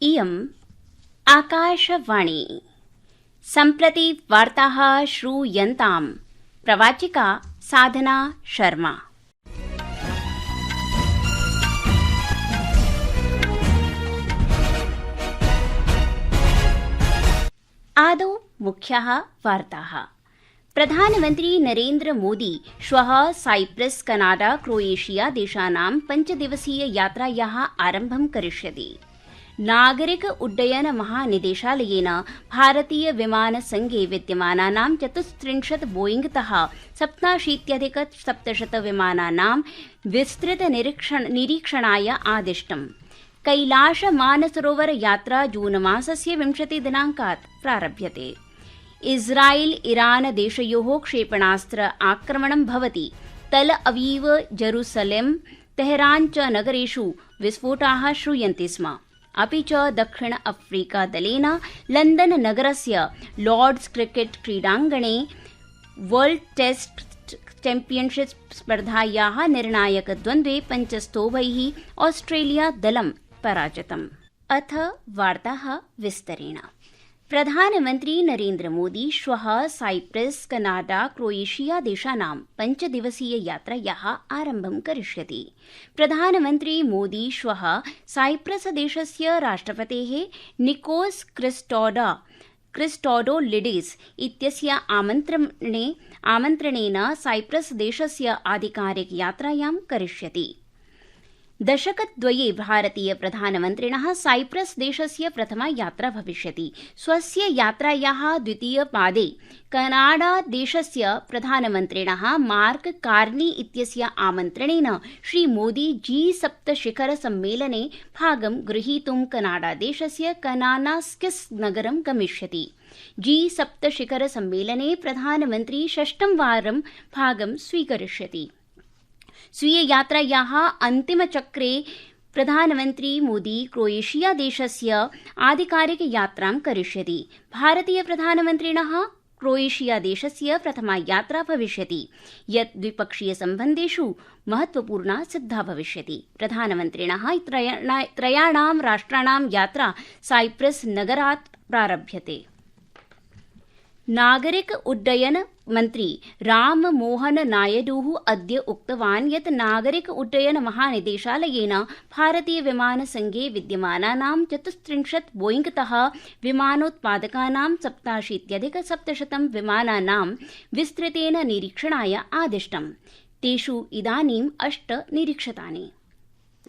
इयम् आकाशवाणी। सम्प्रति वार्ताः श्रूयन्ताम्। प्रवाचिका साधना शर्मा। आदौ मुख्याः वार्ताः। प्रधानमन्त्री नरेन्द्र मोदी श्वः साइप्रस, कनाडा, क्रोएशिया देशानां 5 दिवसीय यात्रायाः आरम्भं करिष्यति। नागरिक उड्डयन महानिदेशालयेन भारतीय विमान संघे विद्यमानानां 34 बोइंगतः 87,700 विमानानां विस्तृत निरीक्षणाय आदिष्टम्। कैलाश मानसरोवर यात्रा जून मासस्य 20 दिनाङ्कात् प्रारभ्यते। इस्राइल ईरान देशयोः क्षेपणास्त्र आक्रमणं भवति। तल अवीव, जेरुसलेम, तेहरान च नगरेषु विस्फोटाः श्रूयन्ते स्म। अपि च दक्षिण अफ्रीका दलेन लण्डन नगरस्य लॉर्ड्स क्रिकेट क्रीडाङ्गणे वर्ल्ड टेस्ट चैम्पियनशिप स्पर्धायाः निर्णायक द्वन्द्वे 5 स्तोभैः ऑस्ट्रेलिया दलं पराजितम्। अथ वार्ताः विस्तरेण। प्रधानमन्त्री नरेन्द्र मोदी श्वः साइप्रस, कनाडा, क्रोएशिया देशानां 5 दिवसीय यात्रायाः आरम्भं करिष्यति। प्रधानमन्त्री मोदी श्वः साइप्रस देशस्य राष्ट्रपतेः निकोस क्रिस्टोडोलिडिस् इत्यस्य आमन्त्रणेन साइप्रस देशस्य आधिकारिक यात्रायां करिष्यति। दशकद्वये भारतीय प्रधानमन्त्रिणः साइप्रस देशस्य प्रथमा यात्रा भविष्यति। स्वस्य यात्रायाः द्वितीय पादे कनाडा देशस्य प्रधानमन्त्रिणः मार्क कार्नी इत्यस्य आमन्त्रणेन श्रीमोदी G7 शिखर सम्मेलने भागं गृहीतुं कनाडा देशस्य कनानास्किस् नगरं गमिष्यति। G7 शिखर सम्मेलने प्रधानमन्त्री 6. वारं भागं स्वीकरिष्यति। स्वीय यात्रायाः अन्तिमचक्रे प्रधानमन्त्री मोदी क्रोएशिया देशस्य आधिकारिक यात्रां करिष्यति। भारतीय प्रधानमन्त्रिणः क्रोएशिया देशस्य प्रथमा यात्रा भविष्यति, यत् द्विपक्षीय सम्बन्धेषु महत्वपूर्णा सिद्धा भविष्यति। प्रधानमन्त्रिणः त्रयाणां राष्ट्राणां यात्रा साइप्रस नगरात् प्रारभ्यते। नागरिक उड्डयन मन्त्री राममोहन नायडुः अद्य उक्तवान् यत् नागरिक उड्डयन महानिदेशालयेन भारतीय विमान संघे विद्यमानानां 34 बोइंगतः विमानोत्पादकानां 87,700 विमानानां विस्तृतेन निरीक्षणाय आदिष्टम्। तेषु इदानीम् 8 निरीक्षितानि।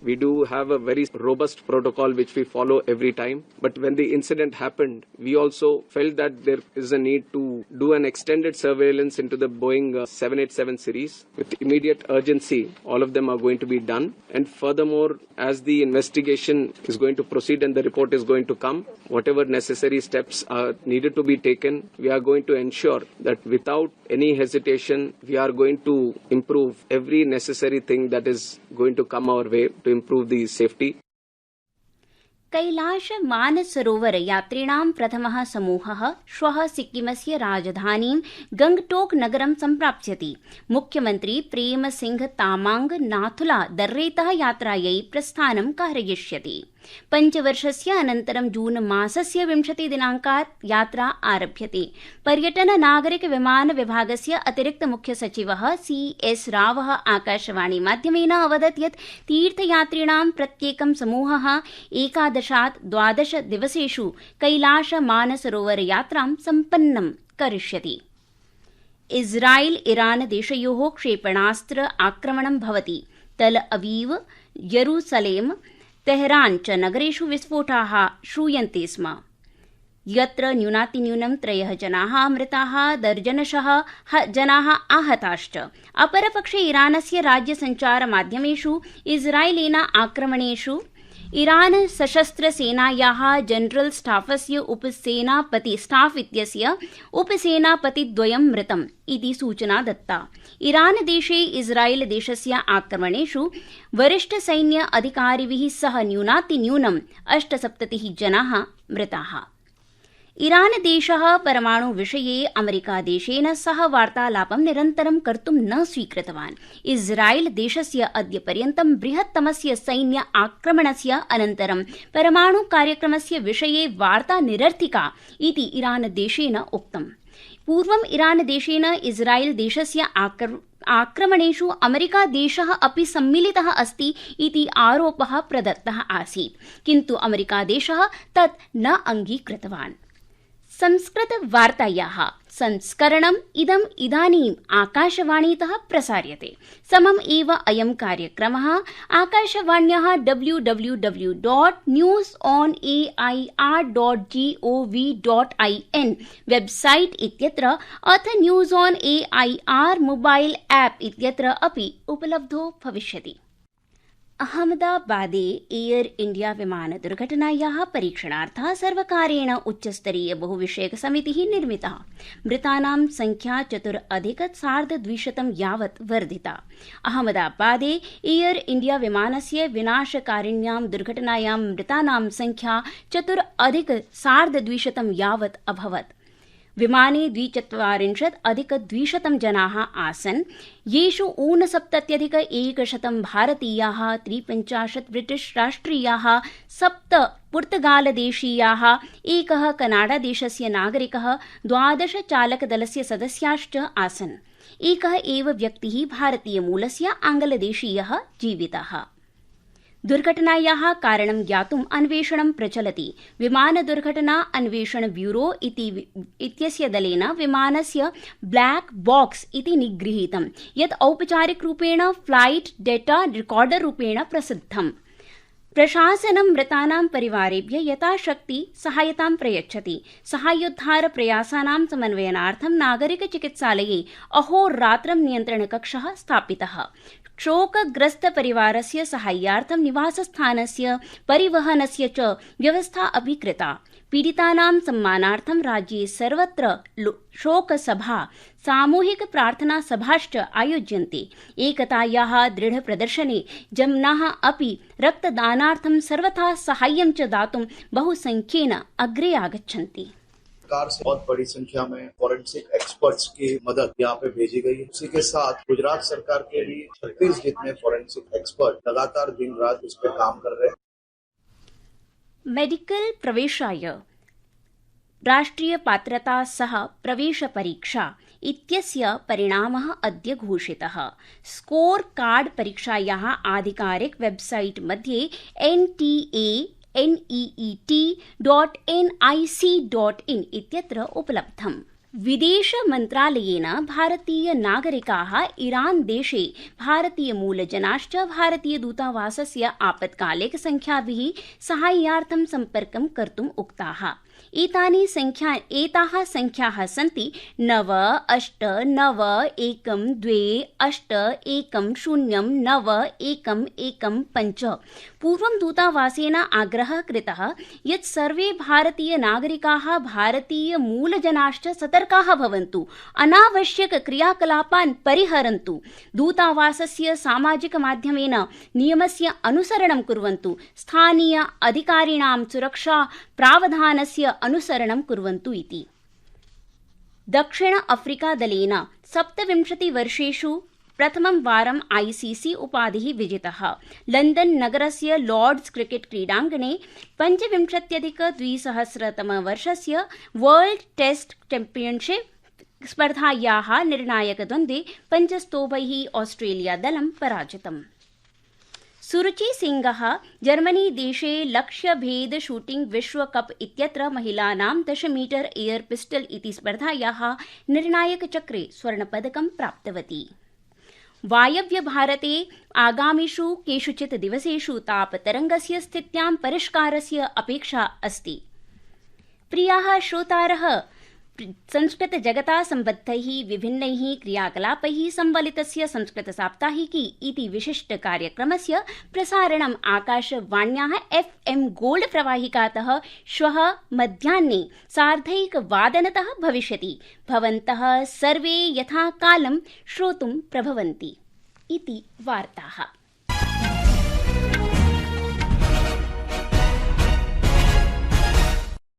We do have a very robust protocol which we follow every time. But when the incident happened, we also felt that there is a need to do an extended surveillance into the Boeing 787 series. With immediate urgency, all of them are going to be done. And furthermore, as the investigation is going to proceed and the report is going to come, whatever necessary steps are needed to be taken, we are going to ensure that without any hesitation, we are going to improve every necessary thing that is going to come our way to improve the safety. Kailash Mansarovar यात्रिणां प्रथमः समूहः श्वः सिक्किमस्य राजधानीं गंगटोक नगरं सम्प्राप्स्यति। मुख्यमन्त्री प्रेम सिंह तामांग नाथुला दर्रेतः यात्रायै प्रस्थानं कारयिष्यति। 5 वर्षस्य अनन्तरं जून मासस्य 20 दिनाङ्कात् यात्रा आरभ्यते। पर्यटन नागरिक विमान विभागस्य अतिरिक्त मुख्य सचिवः CS रावः आकाशवाणी माध्यमेन अवदत् यत् तीर्थयात्रिणां प्रत्येकं समूहः 11-12 दिवसेषु कैलाश मानसरोवर यात्रां सम्पन्नं करिष्यति। इस्राइल ईरान देशयोः क्षेपणास्त्र आक्रमणं भवति। तल अवीव, जेरुसलेम, तेहरान च नगरेषु विस्फोटाः श्रूयन्ते स्म, यत्र न्यूनातिन्यूनं 3 जनाः मृताः, दर्जनशः जनाः आहताश्च। अपरपक्षे ईरानस्य राज्यसञ्चारमाध्यमेषु इस्राएलेन आक्रमणेषु ईरान सशस्त्र सेनायाः जनरल स्टाफस्य उपसेनापतिद्वयं मृतम् इति सूचना दत्ता। ईरान देशे इस्राएल देशस्य आक्रमणेषु वरिष्ठ सैन्य अधिकारिभिः सह न्यूनातिन्यूनं 78 जनाः मृताः। ईरानदेशः परमाणुविषये अमेरिकादेशेन सह वार्तालापं निरन्तरं कर्तुं न स्वीकृतवान्। इस्रायेलदेशस्य अद्य पर्यन्तं बृहत्तमस्य सैन्य आक्रमणस्य अनन्तरं परमाणुकार्यक्रमस्य विषये वार्ता निरर्थिका इति ईरानदेशेन उक्तम्। पूर्वम् ईरानदेशेन इस्रायेलदेशस्य आक्रमणेषु अमेरिकादेशः अपि सम्मिलितः अस्ति इति आरोपः प्रदत्तः आसीत्, किन्तु अमेरिकादेशः तत् न अङ्गीकृतवान्। संस्कृतवार्तायाः संस्करणम् इदानीम् आकाशवाणीतः प्रसार्यते। समम् एव अयं कार्यक्रमः आकाशवाण्याः www.newsonair.gov.in वेबसाइट इत्यत्र अथ news on AIR mobile app इत्यत्र अपि उपलब्धो भविष्यति। अहमदाबादे एयर इंडिया विमान दुर्घटनायाः परीक्षणार्थं सर्वकारेण उच्चस्तरीय बहुविषयकसमितिः निर्मितः। मृतानां संख्या 4,200 यावत् वर्धिता। अहमदाबादे एयर इंडिया विमानस्य विनाशकारिण्यां दुर्घटनायां मृतानां संख्या 4,200 यावत् अभवत्। विमाने 42,200 जनाः आसन्, येषु 69,100 भारतीयाः, 53 ब्रिटिश राष्ट्रियाः, 7 पुर्तगालदेशीयाः, 1 कनाडादेशस्य नागरिकः, 12 चालकदलस्य सदस्याश्च आसन्। एकः एव व्यक्तिः भारतीयमूलस्य आङ्ग्लदेशीयः जीवितः। दुर्घटनायाः कारणं ज्ञातुम् अन्वेषणं प्रचलति। विमानदुर्घटना अन्वेषण ब्यूरो इत्यस्य दलेन विमानस्य ब्लैक बॉक्स इति निगृहीतं, यत् औपचारिकरूपेण फ्लाइट डेटा रिकॉर्डर रूपेण प्रसिद्धम्। प्रशासनं मृतानां परिवारेभ्यः यथाशक्ति सहायतां प्रयच्छति। सहायोद्धार प्रयासानां समन्वयनार्थं नागरिकचिकित्सालये अहोरात्रं नियन्त्रणकक्षः स्थापितः। शोकग्रस्त परिवारस्य साहाय्यार्थं निवासस्थानस्य परिवहनस्य च व्यवस्था अपि कृता। पीडितानां सम्मानार्थं राज्ये सर्वत्र शोकसभा, सामूहिक प्रार्थना सभाश्च आयोज्यन्ते। एकतायाः दृढप्रदर्शने जनाः अपि रक्तदानार्थं सर्वथा साहाय्यं च दातुं बहुसंख्येन अग्रे आगच्छन्ति। सरकार से बहुत बड़ी संख्या में फॉरेंसिक एक्सपर्ट्स की मदद यहाँ पे भेजी गई है। इसी के साथ गुजरात सरकार के भी 36 जितने फॉरेंसिक एक्सपर्ट लगातार दिन रात इस पे काम कर रहे हैं। मेडिकल प्रवेशाय राष्ट्रीय पात्रता सह प्रवेश परीक्षा इत्यस्य परिणामः अद्य घोषितः। स्कोर कार्ड परीक्षायाः आधिकारिक वेबसाइट मध्ये NEET.nic.in इत्यत्र उपलब्धम्। विदेश मन्त्रालयेन भारतीय नागरिकाः ईरान देशे भारतीय मूलजनाश्च भारतीय दूतावासस्य आपत्कालिक संख्याभिः साहाय्यार्थं सम्पर्कं कर्तुम् उक्ताः। एताः संख्याः सन्ति 9892810915। पूर्वं दूतावासेन आग्रहः कृतः यत् सर्वे भारतीय नागरिकाः भारतीय मूलजनाश्च सतर्काः भवन्तु, अनावश्यक क्रियाकलापान् परिहरन्तु, दूतावासस्य सामाजिक माध्यमेन नियमस्य अनुसरणं कुर्वन्तु, स्थानीय अधिकारिणां सुरक्षा प्रावधानस्य अनुसरणं कुर्वन्तु इति। दक्षिण अफ्रीका दलेन 27 वर्षेषु प्रथमं वारं ICC उपाधिः विजितः। लण्डन नगरस्य लॉर्ड्स क्रिकेट क्रीडाङ्गणे 25,200 वर्षस्य वर्ल्ड टेस्ट चैम्पियनशिप स्पर्धायाः निर्णायकद्वन्द्वे 5 स्तोभैः ऑस्ट्रेलिया दलं पराजितम्। सुरुचि सिंहः जर्मनी देशे लक्ष्यभेद शूटिंग विश्व कप इत्यत्र महिलानां 10 मीटर एयर पिस्टल इति स्पर्धायाः निर्णायकचक्रे स्वर्णपदकं प्राप्तवती। वायव्य भारते आगामिषु केषुचित् दिवसेषु तापतरङ्गस्य स्थित्यां परिष्कारस्य अपेक्षा अस्ति। प्रियाः श्रोतारः, संस्कृत जगता सम्बद्धैः विभिन्नैः क्रियाकलापैः संवलितस्य संस्कृत साप्ताहिकी इति विशिष्ट कार्यक्रमस्य प्रसारणम् आकाशवाण्याः FM गोल्ड प्रवाहिकातः श्वः मध्याह्ने 1:30 भविष्यति। भवन्तः सर्वे यथा कालं श्रोतुं प्रभवन्ति इति वार्ताः।